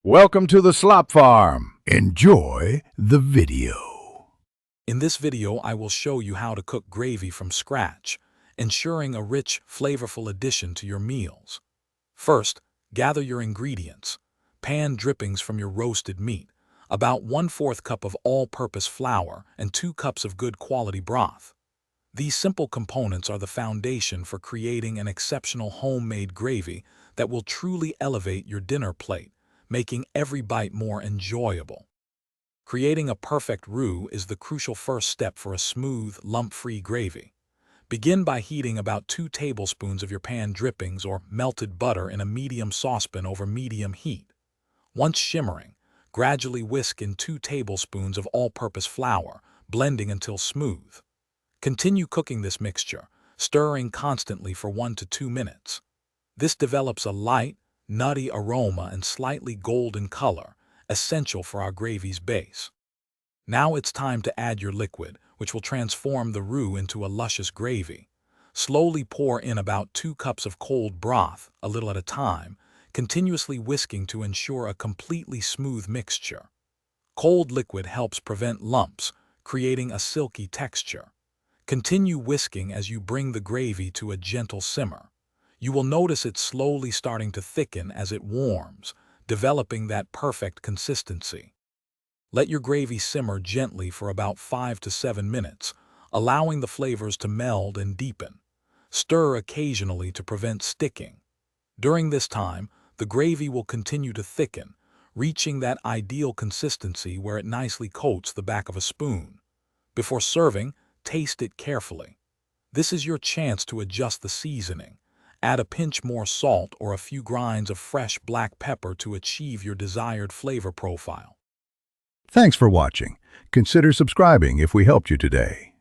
Welcome to the Slop Farm. Enjoy the video. In this video, I will show you how to cook gravy from scratch, ensuring a rich, flavorful addition to your meals. First, gather your ingredients. Pan drippings from your roasted meat, about 1/4 cup of all-purpose flour, and 2 cups of good quality broth. These simple components are the foundation for creating an exceptional homemade gravy that will truly elevate your dinner plate, making every bite more enjoyable. Creating a perfect roux is the crucial first step for a smooth, lump-free gravy. Begin by heating about 2 tablespoons of your pan drippings or melted butter in a medium saucepan over medium heat. Once shimmering, gradually whisk in 2 tablespoons of all-purpose flour, blending until smooth. Continue cooking this mixture, stirring constantly for 1 to 2 minutes. This develops a light, nutty aroma and slightly golden color, essential for our gravy's base. Now it's time to add your liquid, which will transform the roux into a luscious gravy. Slowly pour in about 2 cups of cold broth, a little at a time, continuously whisking to ensure a completely smooth mixture. Cold liquid helps prevent lumps, creating a silky texture. Continue whisking as you bring the gravy to a gentle simmer. You will notice it slowly starting to thicken as it warms, developing that perfect consistency. Let your gravy simmer gently for about 5 to 7 minutes, allowing the flavors to meld and deepen. Stir occasionally to prevent sticking. During this time, the gravy will continue to thicken, reaching that ideal consistency where it nicely coats the back of a spoon. Before serving, taste it carefully. This is your chance to adjust the seasoning. Add a pinch more salt or a few grinds of fresh black pepper to achieve your desired flavor profile. Thanks for watching. Consider subscribing if we helped you today.